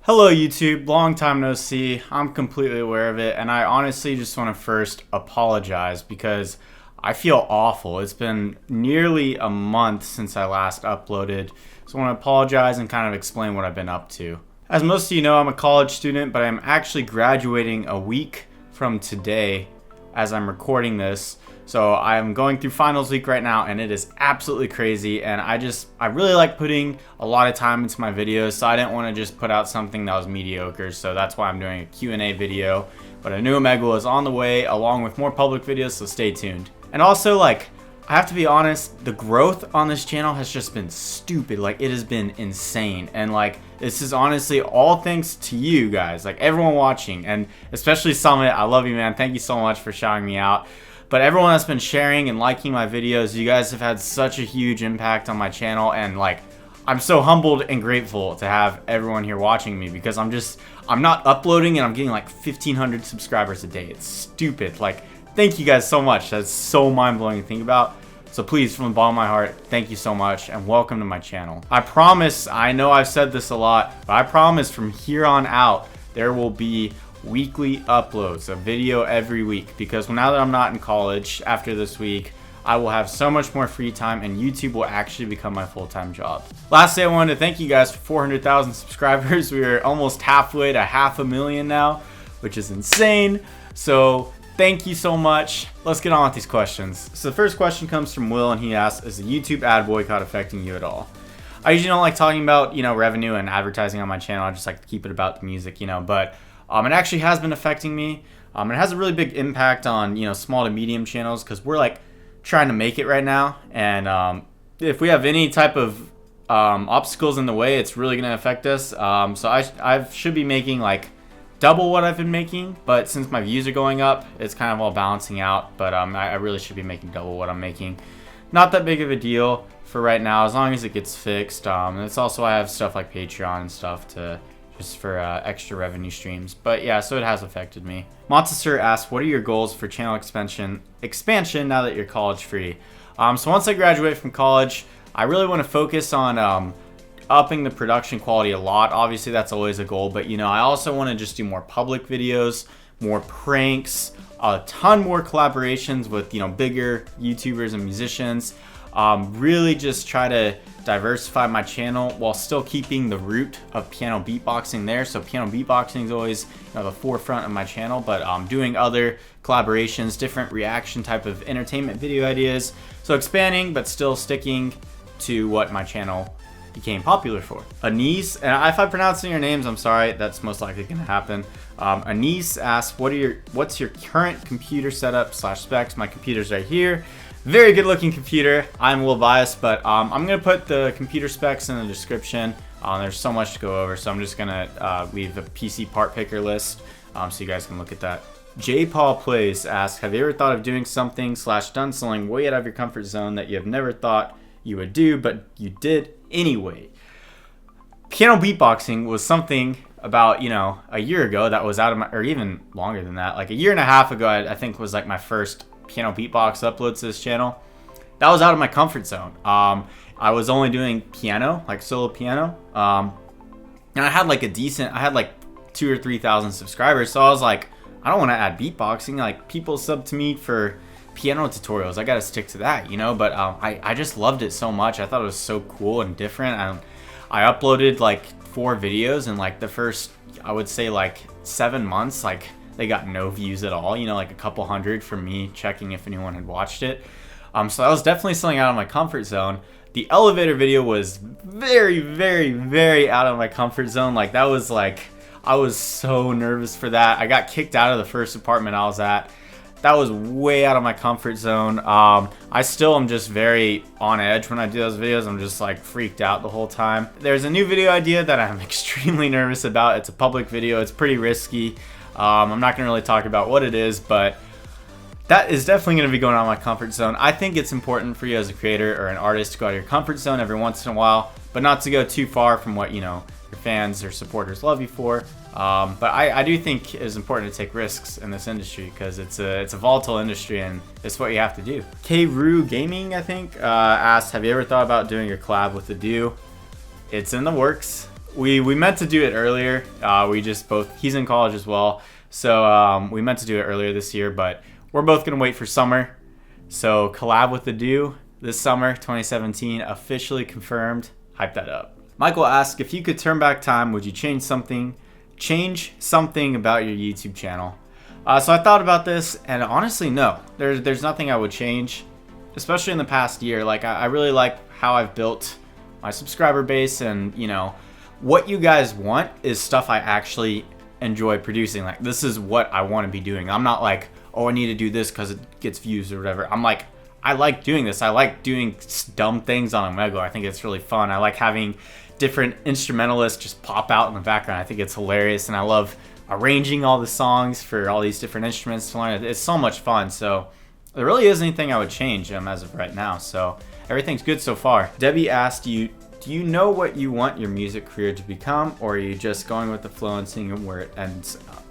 Hello YouTube, long time no see. I'm completely aware of it, and I honestly just want to first apologize because I feel awful. It's been nearly a month since I last uploaded, so I want to apologize and kind of explain what I've been up to. As most of you know, I'm a college student, but I'm actually graduating a week from today as I'm recording this. So I'm going through finals week right now, and it is absolutely crazy, and I really like putting a lot of time into my videos, so I didn't want to just put out something that was mediocre, so that's why I'm doing a Q&A video. But a new Omegle is on the way along with more public videos, so stay tuned. And also, I have to be honest, the growth on this channel has just been stupid. It has been insane, and this is honestly all thanks to you guys, everyone watching, and especially Summit. I love you, man. Thank you so much for shouting me out. But everyone that's been sharing and liking my videos, you guys have had such a huge impact on my channel, and I'm so humbled and grateful to have everyone here watching me, because I'm not uploading and I'm getting 1,500 subscribers a day. It's stupid. Thank you guys so much. That's so mind-blowing to think about. So please, from the bottom of my heart, thank you so much and welcome to my channel. I promise, I know I've said this a lot, but I promise from here on out, there will be weekly uploads, a video every week, because now that I'm not in college after this week, I will have so much more free time and YouTube will actually become my full-time job. Lastly, I wanted to thank you guys for 400,000 subscribers. We are almost halfway to 500,000 now, which is insane. So thank you so much. Let's get on with these questions. So the first question comes from Will, and he asks, is the YouTube ad boycott affecting you at all? I usually don't like talking about, revenue and advertising on my channel. I just like to keep it about the music, but it actually has been affecting me. It has a really big impact on, small to medium channels, because we're trying to make it right now. And if we have any type of obstacles in the way, it's really going to affect us. So I should be making double what I've been making, but since my views are going up, it's kind of all balancing out. But I really should be making double what I'm making. Not that big of a deal for right now, as long as it gets fixed. And it's also, I have stuff like Patreon and stuff just for extra revenue streams. But yeah, so it has affected me. Monster asks, what are your goals for channel expansion now that you're college free? So once I graduate from college, I really want to focus on upping the production quality a lot. Obviously that's always a goal, but I also want to just do more public videos, more pranks, a ton more collaborations with bigger YouTubers and musicians. Really just try to diversify my channel while still keeping the root of piano beatboxing there. So piano beatboxing is always the forefront of my channel, but doing other collaborations, different reaction type of entertainment video ideas. So expanding, but still sticking to what my channel became popular for. Anise, and if I'm pronouncing your names, I'm sorry, that's most likely gonna happen. Anise asks, what's your current computer setup / specs? My computer's right here. Very good looking computer. I'm a little biased, but I'm gonna put the computer specs in the description. There's so much to go over, so I'm just gonna leave the PC part picker list so you guys can look at that. J. Paul Plays asks, have you ever thought of doing something / done something way out of your comfort zone that you have never thought you would do, but you did anyway? Piano beatboxing was something about, a year ago that was out of my, or even longer than that, a year and a half ago, I think was my first piano beatbox uploads to this channel. That was out of my comfort zone. I was only doing piano, solo piano, and I had I had 2,000 or 3,000 subscribers, so I was I don't want to add beatboxing. People sub to me for piano tutorials, I gotta stick to that, but I just loved it so much. I thought it was so cool and different. I uploaded 4 videos, and the first, I would say 7 months, they got no views at all, a couple hundred from me checking if anyone had watched it. So that was definitely something out of my comfort zone. The elevator video was very, very, very out of my comfort zone. That was I was so nervous for that. I got kicked out of the first apartment I was at. That was way out of my comfort zone. I still am just very on edge when I do those videos. I'm just freaked out the whole time. There's a new video idea that I'm extremely nervous about. It's a public video. It's pretty risky. I'm not gonna really talk about what it is, but that is definitely gonna be going out of my comfort zone. I think it's important for you as a creator or an artist to go out of your comfort zone every once in a while, but not to go too far from what your fans or supporters love you for. But I do think it's important to take risks in this industry, because it's a volatile industry and it's what you have to do. K-Roo Gaming, I think, asked, have you ever thought about doing your collab with TheDooo? It's in the works. We meant to do it earlier. We just both, he's in college as well. So we meant to do it earlier this year, but we're both going to wait for summer. So collab with TheDooo this summer, 2017, officially confirmed. Hype that up. Michael asked, if you could turn back time, would you change something about your YouTube channel? So I thought about this, and honestly, no. There's nothing I would change, especially in the past year. Like, I really like how I've built my subscriber base, and you know, what you guys want is stuff I actually enjoy producing. Like, this is what I want to be doing. I'm not like, oh, I need to do this because it gets views or whatever. I'm like, I like doing this. I like doing dumb things on Omegle. I think it's really fun. I like having different instrumentalists just pop out in the background. I think it's hilarious, and I love arranging all the songs for all these different instruments to learn. It's so much fun. So there really isn't anything I would change as of right now. So everything's good so far. Debbie asked you, do you know what you want your music career to become, or are you just going with the flow and seeing where it ends up?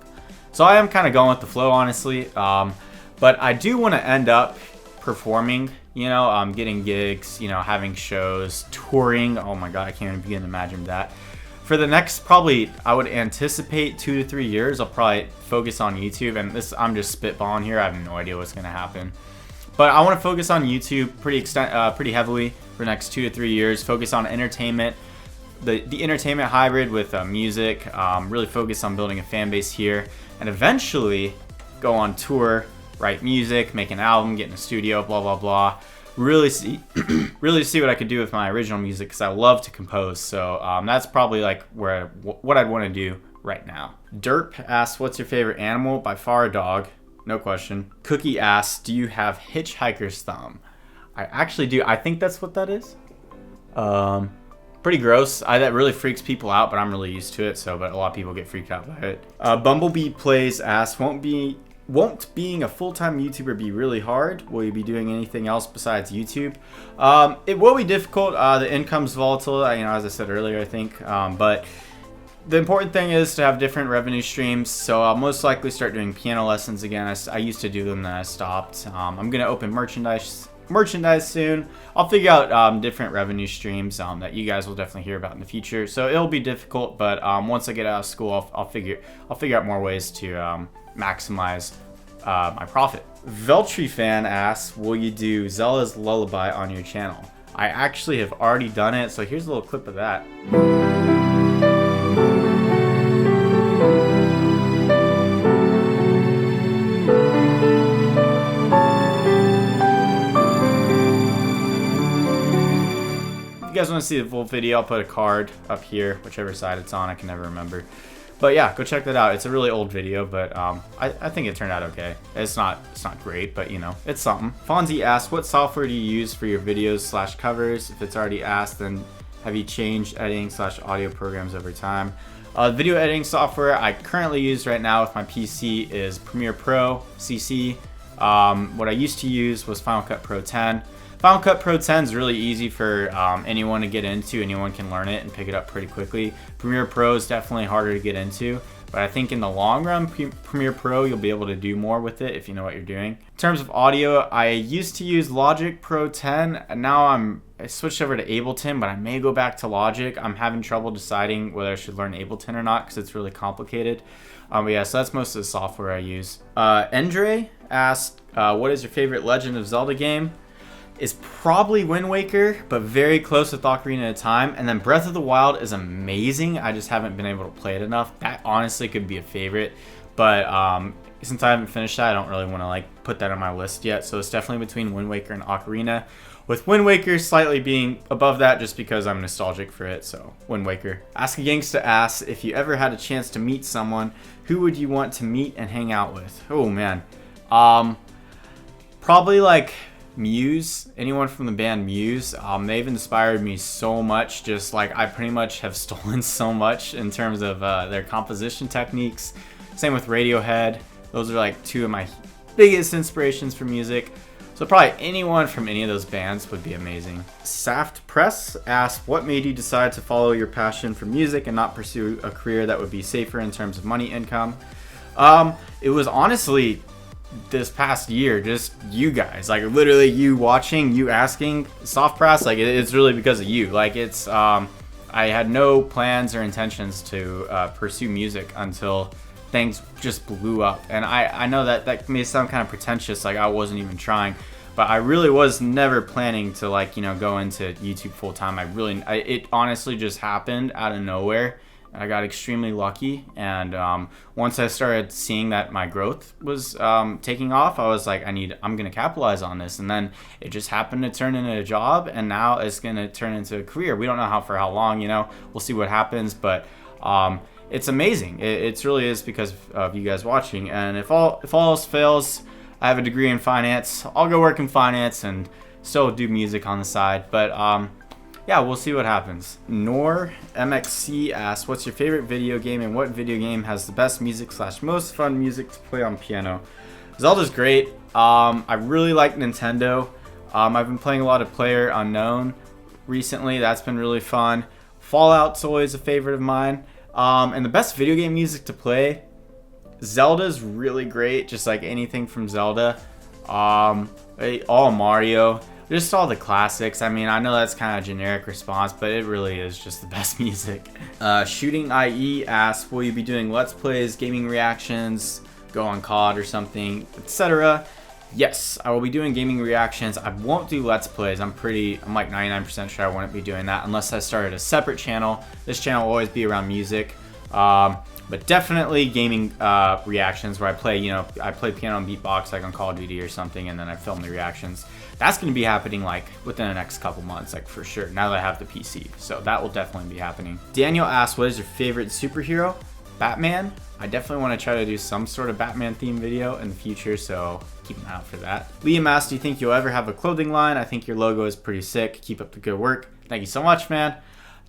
So I am kind of going with the flow, honestly. But I do want to end up performing, you know, getting gigs, you know, having shows, touring. Oh my God, I can't even begin to imagine that. For the next, probably, I would anticipate 2 to 3 years, I'll probably focus on YouTube. And this, I'm just spitballing here. I have no idea what's going to happen. But I want to focus on YouTube pretty heavily for the next 2 to 3 years. Focus on entertainment, the entertainment hybrid with music. Really focus on building a fan base here, and eventually go on tour, write music, make an album, get in a studio, blah blah blah. Really see what I could do with my original music, because I love to compose. So that's probably like what I'd want to do right now. Derp asks, what's your favorite animal? By far a dog. No question. Cookie asks, do you have hitchhiker's thumb? I actually do. I think that's what that is. Pretty gross. That really freaks people out, but I'm really used to it. But a lot of people get freaked out by it. Bumblebee Plays asks, won't being a full-time YouTuber be really hard? Will you be doing anything else besides YouTube? It will be difficult. The income's volatile, you know, as I said earlier, I think. But the important thing is to have different revenue streams. So I'll most likely start doing piano lessons again. I used to do them, then I stopped. I'm gonna open merchandise soon. I'll figure out different revenue streams that you guys will definitely hear about in the future. So it'll be difficult, but once I get out of school, I'll figure out more ways to maximize my profit. Veltri fan asks, will you do Zelda's Lullaby on your channel? I actually have already done it, so here's a little clip of that. If you guys want to see the full video, I'll put a card up here, whichever side it's on. I can never remember. But yeah, go check that out. It's a really old video, but I think it turned out okay. It's not great, but you know, it's something. Fonzie asks, what software do you use for your videos / covers? If it's already asked, then have you changed editing / audio programs over time? Video editing software I currently use right now with my PC is Premiere Pro CC. What I used to use was Final Cut Pro 10. Final Cut Pro 10 is really easy for anyone to get into. Anyone can learn it and pick it up pretty quickly. Premiere Pro is definitely harder to get into, but I think in the long run, Premiere Pro, you'll be able to do more with it if you know what you're doing. In terms of audio, I used to use Logic Pro 10, and now I switched over to Ableton, but I may go back to Logic. I'm having trouble deciding whether I should learn Ableton or not because it's really complicated. But yeah, so that's most of the software I use. Endre asked, what is your favorite Legend of Zelda game? Is probably Wind Waker, but very close with Ocarina of Time. And then Breath of the Wild is amazing. I just haven't been able to play it enough. That honestly could be a favorite, but since I haven't finished that, I don't really want to like put that on my list yet. So it's definitely between Wind Waker and Ocarina, with Wind Waker slightly being above that just because I'm nostalgic for it. So Wind Waker. Ask a Gangsta asks, if you ever had a chance to meet someone, who would you want to meet and hang out with? Oh man, probably like Muse, anyone from the band Muse. They've inspired me so much. Just like I pretty much have stolen so much in terms of their composition techniques. Same with Radiohead. Those are like two of my biggest inspirations for music. So probably anyone from any of those bands would be amazing. Saft Press asks, what made you decide to follow your passion for music and not pursue a career that would be safer in terms of money income? It was honestly this past year, just you guys, like literally you watching, you asking. Soft Press, like it's really because of you. Like it's I had no plans or intentions to pursue music until things just blew up. And I know that may sound kind of pretentious, like I wasn't even trying, but I really was never planning to, like, you know, go into YouTube full time. It honestly just happened out of nowhere. I got extremely lucky, and once I started seeing that my growth was taking off, I was like, I'm gonna capitalize on this. And then it just happened to turn into a job, and now it's gonna turn into a career. We don't know for how long, you know, we'll see what happens, but it's amazing. It really is because of you guys watching. And if all else fails, I have a degree in finance. I'll go work in finance and still do music on the side, but yeah, we'll see what happens. Nor MXC asks, what's your favorite video game, and what video game has the best music / most fun music to play on piano? Zelda's great. I really like Nintendo. I've been playing a lot of PlayerUnknown recently. That's been really fun. Fallout's always a favorite of mine. And the best video game music to play, Zelda's really great, just like anything from Zelda. All Mario. Just all the classics. I mean, I know that's kind of a generic response, but it really is just the best music. Shooting IE asks, will you be doing Let's Plays, gaming reactions, go on COD or something, etc.? Yes, I will be doing gaming reactions. I won't do Let's Plays. I'm like 99% sure I wouldn't be doing that unless I started a separate channel. This channel will always be around music. But definitely gaming reactions where I play piano and beatbox like on Call of Duty or something, and then I film the reactions. That's going to be happening like within the next couple months, like for sure, now that I have the PC. So that will definitely be happening. Daniel asks, what is your favorite superhero? Batman. I definitely want to try to do some sort of Batman themed video in the future, so keep an eye out for that. Liam asks, do you think you'll ever have a clothing line? I think your logo is pretty sick. Keep up the good work. Thank you so much, man.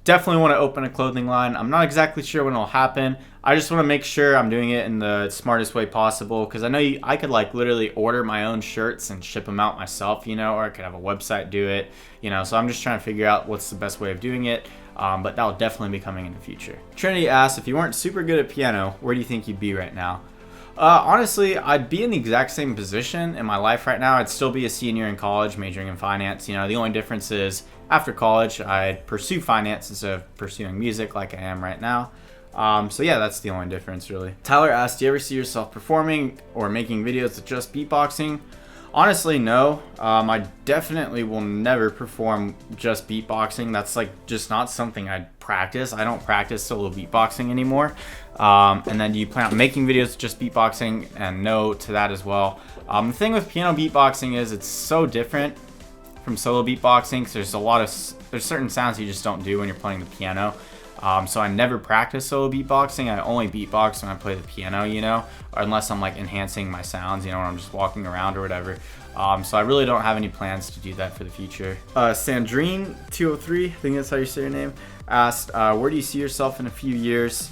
Definitely want to open a clothing line. I'm not exactly sure when it'll happen. I just want to make sure I'm doing it in the smartest way possible, because I know I could like literally order my own shirts and ship them out myself, you know, or I could have a website do it, you know, so I'm just trying to figure out what's the best way of doing it, but that'll definitely be coming in the future. Trinity asks, if you weren't super good at piano, where do you think you'd be right now? Honestly, I'd be in the exact same position in my life right now. I'd still be a senior in college, majoring in finance. You know, the only difference is after college, I'd pursue finance instead of pursuing music like I am right now. So yeah, that's the only difference really. Tyler asked, do you ever see yourself performing or making videos with just beatboxing? Honestly, no. I definitely will never perform just beatboxing. That's like just not something I'd practice. I don't practice solo beatboxing anymore. And then do you plan on making videos with just beatboxing? And no to that as well. The thing with piano beatboxing is it's so different from solo beatboxing, because there's certain sounds you just don't do when you're playing the piano. So I never practice solo beatboxing. I only beatbox when I play the piano, you know, or unless I'm like enhancing my sounds, you know, when I'm just walking around or whatever. So I really don't have any plans to do that for the future. Sandrine203, I think that's how you say your name, asked, where do you see yourself in a few years?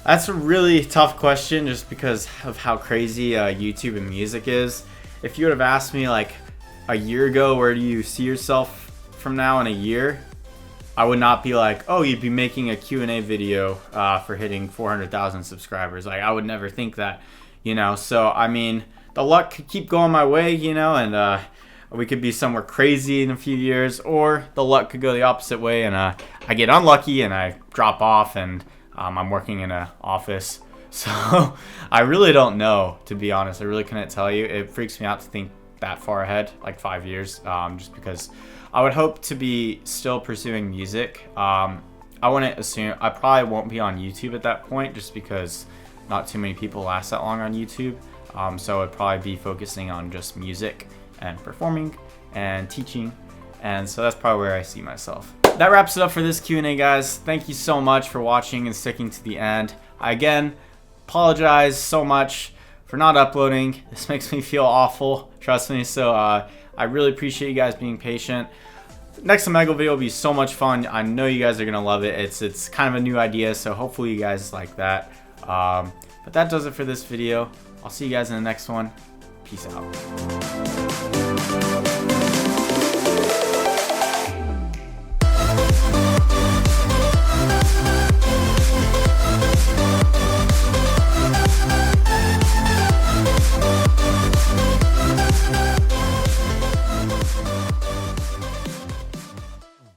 That's a really tough question just because of how crazy YouTube and music is. If you would have asked me like a year ago, where do you see yourself from now in a year? I would not be like, oh, you'd be making a Q&A video for hitting 400,000 subscribers. Like, I would never think that, you know? So, I mean, the luck could keep going my way, you know, and we could be somewhere crazy in a few years, or the luck could go the opposite way, and I get unlucky and I drop off, and I'm working in an office. So, I really don't know, to be honest. I really couldn't tell you. It freaks me out to think that far ahead, like 5 years, just because I would hope to be still pursuing music. I wouldn't assume, I probably won't be on YouTube at that point, just because not too many people last that long on YouTube. So I'd probably be focusing on just music and performing and teaching, and so that's probably where I see myself. That wraps it up for this Q&A, guys. Thank you so much for watching and sticking to the end. I again apologize so much for not uploading. This makes me feel awful, trust me. So I really appreciate you guys being patient. Next Omegle video will be so much fun. I know you guys are gonna love it. It's kind of a new idea, so hopefully you guys like that. But that does it for this video. I'll see you guys in the next one. Peace out.